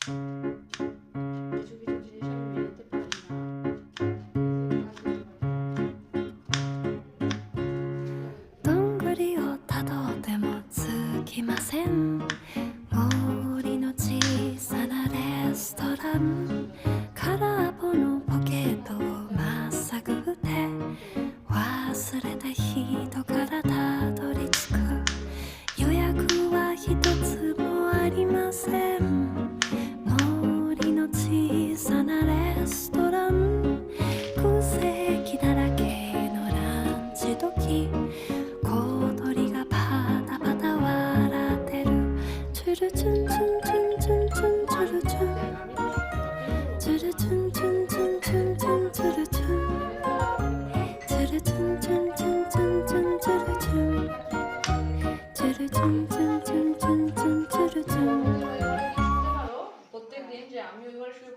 কিছু কিছু জিনিস আমি মেনে নিতে পারি না।どんぐりをたどってもつきません。森の小さなレストラン、空っぽのポケットをまっさぐって忘れた人からたどり着く。予約は一つもありません。森の小さなレストラン、空席だらけのランチ時、小鳥がパタパタ笑ってる。チュルチュンチュンチュンチュンチュンチュルチュン、チュルチュンチュンチュンチュンチュンチュルチュン、チュルチュンチュンチュンチュンチュンチュルチュン、チュルチュンチュンチュンチュンチュンチュルチュン। প্রত্যেক দিন যে আমি ওইবার শুয়ে